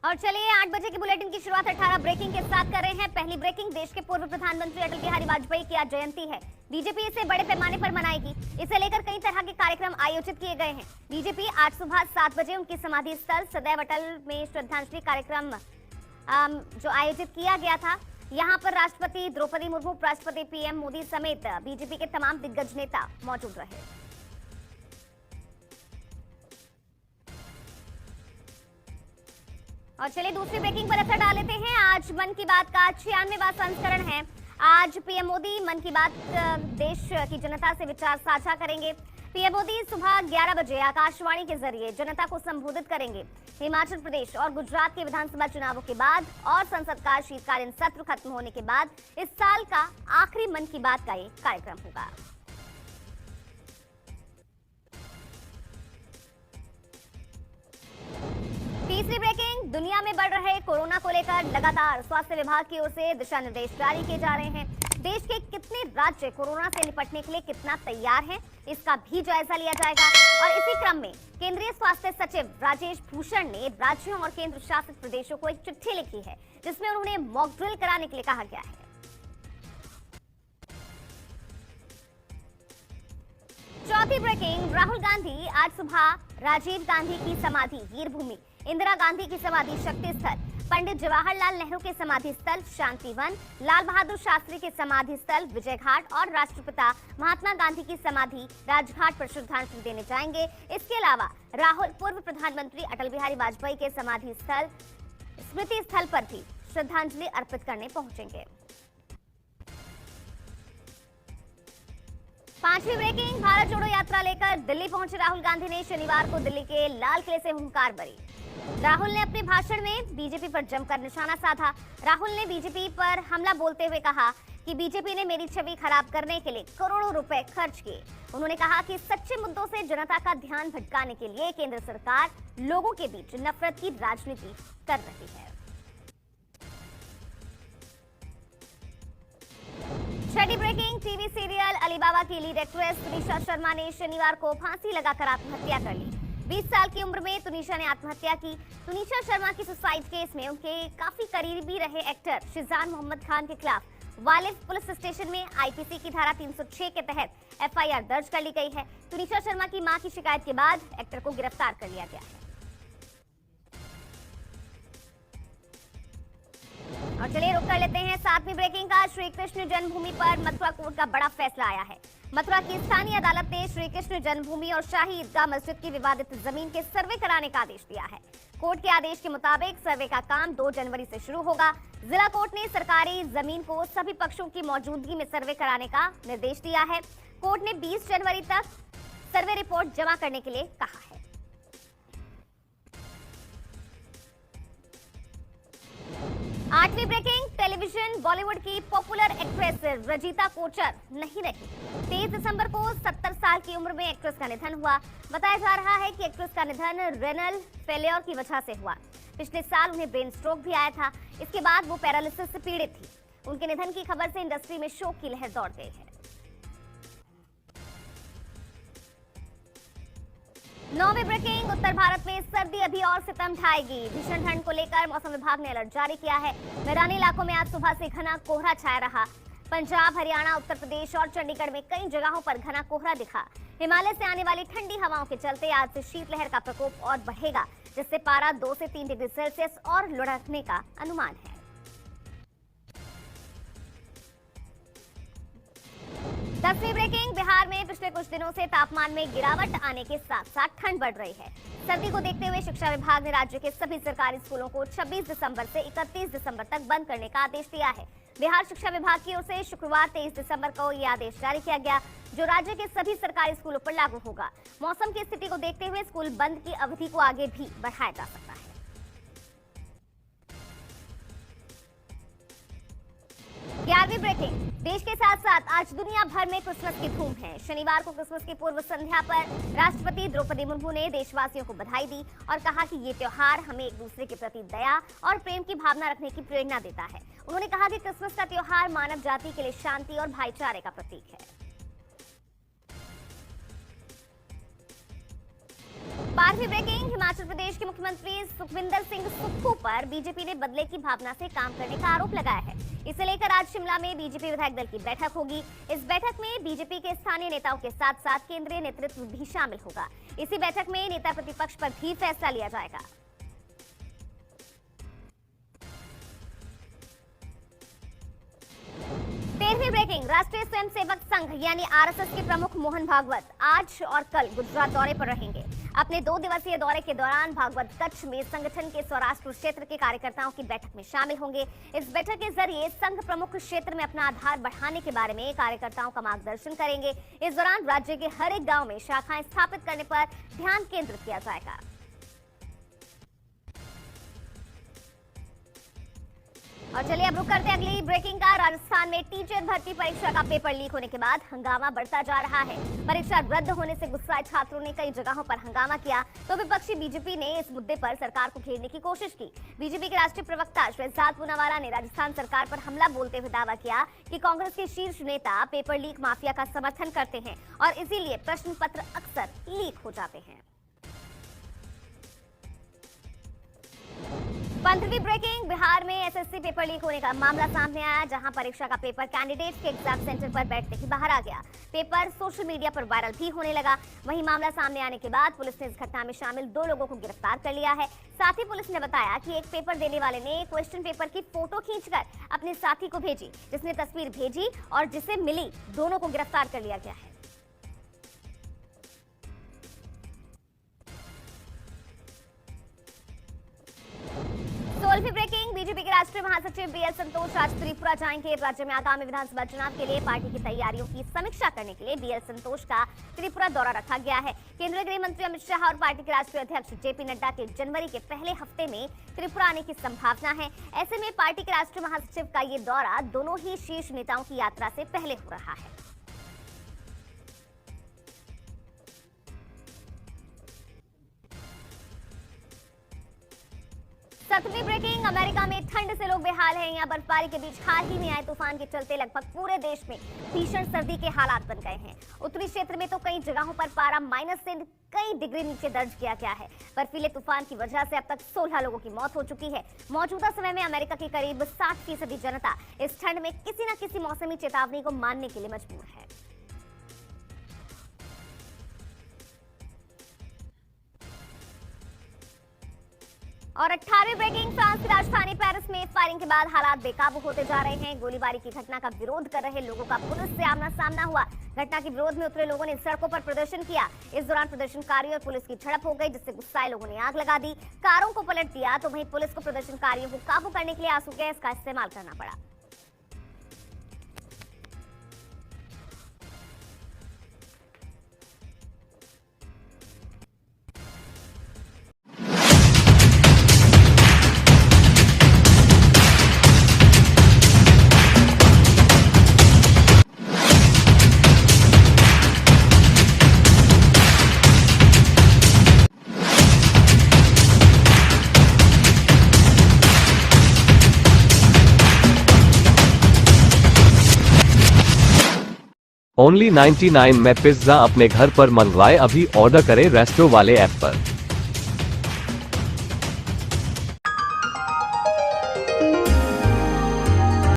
और चलिए 8 बजे की बुलेटिन की शुरुआत 18 ब्रेकिंग के साथ कर रहे हैं। पहली ब्रेकिंग, देश के पूर्व प्रधानमंत्री अटल बिहारी वाजपेयी की आज जयंती है। बीजेपी इसे बड़े पैमाने पर मनाएगी। इसे लेकर कई तरह के कार्यक्रम आयोजित किए गए हैं। बीजेपी आज सुबह 7 बजे उनकी समाधि स्थल सदैव अटल में श्रद्धांजलि कार्यक्रम जो आयोजित किया गया था, यहाँ पर राष्ट्रपति द्रौपदी मुर्मू, उपराष्ट्रपति पीएम मोदी समेत बीजेपी के तमाम दिग्गज नेता मौजूद रहे। और चलिए दूसरी ब्रेकिंग पर नजर डाल लेते हैं। आज मन की बात का 96वां संस्करण है। आज पीएम मोदी मन की बात देश की जनता से विचार साझा करेंगे। पीएम मोदी सुबह 11 बजे आकाशवाणी के जरिए जनता को संबोधित करेंगे। हिमाचल प्रदेश और गुजरात के विधानसभा चुनावों के बाद और संसद का शीतकालीन सत्र खत्म होने के बाद इस साल का आखिरी मन की बात का ये कार्यक्रम होगा। तीसरी ब्रेकिंग, दुनिया में बढ़ रहे कोरोना को लेकर लगातार स्वास्थ्य विभाग की ओर से दिशा निर्देश जारी किए जा रहे हैं। देश के कितने राज्य कोरोना से निपटने के लिए कितना तैयार हैं, इसका भी जायजा लिया जाएगा। और इसी क्रम में केंद्रीय स्वास्थ्य सचिव राजेश भूषण ने राज्यों और केंद्र शासित प्रदेशों को एक चिट्ठी लिखी है, जिसमें उन्होंने मॉक ड्रिल कराने के लिए कहा गया है। चौथी ब्रेकिंग, राहुल गांधी आज सुबह राजीव गांधी की समाधि वीरभूमि, इंदिरा गांधी की समाधि शक्ति स्थल, पंडित जवाहरलाल नेहरू के समाधि स्थल शांतिवन, लाल बहादुर शास्त्री के समाधि स्थल विजय घाट और राष्ट्रपिता महात्मा गांधी की समाधि राजघाट पर श्रद्धांजलि देने जाएंगे। इसके अलावा राहुल पूर्व प्रधानमंत्री अटल बिहारी वाजपेयी के समाधि स्थल स्मृति स्थल पर भी श्रद्धांजलि अर्पित करने पहुंचेंगे। पांचवी ब्रेकिंग, भारत जोड़ो यात्रा लेकर दिल्ली पहुंचे राहुल गांधी ने शनिवार को दिल्ली के लाल किले से हुंकार भरी। राहुल ने अपने भाषण में बीजेपी पर जमकर निशाना साधा। राहुल ने बीजेपी पर हमला बोलते हुए कहा कि बीजेपी ने मेरी छवि खराब करने के लिए करोड़ों रुपए खर्च किए। उन्होंने कहा कि सच्चे मुद्दों से जनता का ध्यान भटकाने के लिए केंद्र सरकार लोगों के बीच नफरत की राजनीति कर रही है। छठी ब्रेकिंग, टीवी सीरियल अलीबाबा की लीड एक्ट्रेस तुनिशा शर्मा ने शनिवार को फांसी लगाकर आत्महत्या कर ली। 20 साल की उम्र में तुनिशा ने आत्महत्या की। तुनिशा शर्मा की सुसाइड केस में उनके काफी करीबी रहे एक्टर शिजान मोहम्मद खान के खिलाफ वालिद पुलिस स्टेशन में आईपीसी की धारा 306 के तहत एफआईआर दर्ज कर ली गई है। तुनिशा शर्मा की मां की शिकायत के बाद एक्टर को गिरफ्तार कर लिया गया है। और चलिए रुक कर लेते हैं 7वीं ब्रेकिंग का। श्री कृष्ण जन्मभूमि पर मथुरा कोर्ट का बड़ा फैसला आया है। मथुरा की स्थानीय अदालत ने श्री कृष्ण जन्मभूमि और शाही ईदगाह मस्जिद की विवादित जमीन के सर्वे कराने का आदेश दिया है। कोर्ट के आदेश के मुताबिक सर्वे का काम 2 जनवरी से शुरू होगा। जिला कोर्ट ने सरकारी जमीन को सभी पक्षों की मौजूदगी में सर्वे कराने का निर्देश दिया है। कोर्ट ने 20 जनवरी तक सर्वे रिपोर्ट जमा करने के लिए कहा है। 8वीं ब्रेकिंग, टेलीविजन बॉलीवुड की पॉपुलर एक्ट्रेस रजीता कोचर नहीं रही। 23 दिसंबर को 70 साल की उम्र में एक्ट्रेस का निधन हुआ। बताया जा रहा है कि एक्ट्रेस का निधन रेनल फेलियर की वजह से हुआ। पिछले साल उन्हें ब्रेन स्ट्रोक भी आया था। इसके बाद वो पैरालिसिस से पीड़ित थी। उनके निधन की खबर से इंडस्ट्री में शोक की लहर दौड़ गई है। 9वीं ब्रेकिंग, उत्तर भारत में सर्दी अभी और सितम ढाएगी। भीषण ठंड को लेकर मौसम विभाग ने अलर्ट जारी किया है। मैदानी इलाकों में आज सुबह से घना कोहरा छाया रहा। पंजाब, हरियाणा, उत्तर प्रदेश और चंडीगढ़ में कई जगहों पर घना कोहरा दिखा। हिमालय से आने वाली ठंडी हवाओं के चलते आज से शीतलहर का प्रकोप और बढ़ेगा, जिससे पारा 2 से 3 डिग्री सेल्सियस और लुढ़कने का अनुमान है। 10वीं ब्रेकिंग, बिहार में पिछले कुछ दिनों से तापमान में गिरावट आने के साथ साथ ठंड बढ़ रही है। सर्दी को देखते हुए शिक्षा विभाग ने राज्य के सभी सरकारी स्कूलों को 26 दिसंबर से 31 दिसंबर तक बंद करने का आदेश दिया है। बिहार शिक्षा विभाग की ओर से शुक्रवार 23 दिसंबर को यह आदेश जारी किया गया, जो राज्य के सभी सरकारी स्कूलों पर लागू होगा। मौसम की स्थिति को देखते हुए स्कूल बंद की अवधि को आगे भी बढ़ाया जा सकता है। 11वीं ब्रेकिंग, देश के साथ साथ आज दुनिया भर में क्रिसमस की धूम है। शनिवार को क्रिसमस की पूर्व संध्या पर राष्ट्रपति द्रौपदी मुर्मू ने देशवासियों को बधाई दी और कहा कि ये त्योहार हमें एक दूसरे के प्रति दया और प्रेम की भावना रखने की प्रेरणा देता है। उन्होंने कहा कि क्रिसमस का त्योहार मानव जाति के लिए शांति और भाईचारे का प्रतीक है। 12वीं ब्रेकिंग, हिमाचल प्रदेश के मुख्यमंत्री सुखविंदर सिंह सुक्खू पर बीजेपी ने बदले की भावना से काम करने का आरोप लगाया है। इसे लेकर आज शिमला में बीजेपी विधायक दल की बैठक होगी। इस बैठक में बीजेपी के स्थानीय नेताओं के साथ साथ केंद्रीय नेतृत्व भी शामिल होगा। इसी बैठक में नेता प्रतिपक्ष पर भी फैसला लिया जाएगा। 13वीं ब्रेकिंग, राष्ट्रीय स्वयंसेवक संघ यानी आरएसएस के प्रमुख मोहन भागवत आज और कल गुजरात दौरे पर रहेंगे। अपने 2 दिवसीय दौरे के दौरान भागवत कच्छ में संगठन के स्वराष्ट्र क्षेत्र के कार्यकर्ताओं की बैठक में शामिल होंगे। इस बैठक के जरिए संघ प्रमुख क्षेत्र में अपना आधार बढ़ाने के बारे में कार्यकर्ताओं का मार्गदर्शन करेंगे। इस दौरान राज्य के हर एक गांव में शाखाएं स्थापित करने पर ध्यान केंद्रित किया जाएगा। और चलिए अब रुक करते हैं अगली ब्रेकिंग का। राजस्थान में टीचर भर्ती परीक्षा का पेपर लीक होने के बाद हंगामा बढ़ता जा रहा है। परीक्षा रद्द होने से गुस्साए छात्रों ने कई जगहों पर हंगामा किया तो विपक्षी बीजेपी ने इस मुद्दे पर सरकार को घेरने की कोशिश की। बीजेपी के राष्ट्रीय प्रवक्ता शहजाद पूनावाला ने राजस्थान सरकार पर हमला बोलते हुए दावा किया कि कांग्रेस के शीर्ष नेता पेपर लीक माफिया का समर्थन करते हैं और इसीलिए प्रश्न पत्र अक्सर लीक हो जाते हैं। 15वीं ब्रेकिंग, बिहार में एसएससी पेपर लीक होने का मामला सामने आया, जहां परीक्षा का पेपर कैंडिडेट्स के एग्जाम सेंटर पर बैठते ही बाहर आ गया। पेपर सोशल मीडिया पर वायरल भी होने लगा। वहीं मामला सामने आने के बाद पुलिस ने इस घटना में शामिल 2 लोगों को गिरफ्तार कर लिया है। साथ ही पुलिस ने बताया कि एक पेपर देने वाले ने क्वेश्चन पेपर की फोटो खींचकर अपने साथी को भेजी, जिसने तस्वीर भेजी और जिसे मिली, दोनों को गिरफ्तार कर लिया गया है। 16वीं ब्रेकिंग, बीजेपी के राष्ट्रीय महासचिव बीएल संतोष आज त्रिपुरा जाएंगे। राज्य में आगामी विधानसभा चुनाव के लिए पार्टी की तैयारियों की समीक्षा करने के लिए बीएल संतोष का त्रिपुरा दौरा रखा गया है। केंद्रीय गृह मंत्री अमित शाह और पार्टी के राष्ट्रीय अध्यक्ष जेपी नड्डा के जनवरी के पहले हफ्ते में त्रिपुरा आने की संभावना है। ऐसे में पार्टी के राष्ट्रीय महासचिव का ये दौरा दोनों ही शीर्ष नेताओं की यात्रा से पहले हो रहा है। 7वीं ब्रेकिंग, अमेरिका में ठंड से लोग बेहाल हैं। यहाँ बर्फबारी के बीच हाल ही में आए तूफान के चलते लगभग पूरे देश में भीषण सर्दी के हालात बन गए हैं। उत्तरी क्षेत्र में तो कई जगहों पर पारा माइनस से कई डिग्री नीचे दर्ज किया गया है। बर्फीले तूफान की वजह से अब तक 16 लोगों की मौत हो चुकी है। मौजूदा समय में अमेरिका की करीब 60% जनता इस ठंड में किसी न किसी मौसमी चेतावनी को मानने के लिए मजबूर है। और 18वीं ब्रेकिंग, फ्रांस की राजधानी पेरिस में फायरिंग के बाद हालात बेकाबू होते जा रहे हैं। गोलीबारी की घटना का विरोध कर रहे लोगों का पुलिस से आमना सामना हुआ। घटना के विरोध में उतरे लोगों ने सड़कों पर प्रदर्शन किया। इस दौरान प्रदर्शनकारियों और पुलिस की झड़प हो गई, जिससे गुस्साए लोगों ने आग लगा दी, कारों को पलट दिया। तो वहीं पुलिस को प्रदर्शनकारियों को काबू करने के लिए आंसू गैस का इस्तेमाल करना पड़ा। ओनली 99 में पिज्जा अपने घर पर मंगवाए। अभी ऑर्डर करें रेस्टो वाले ऐप पर।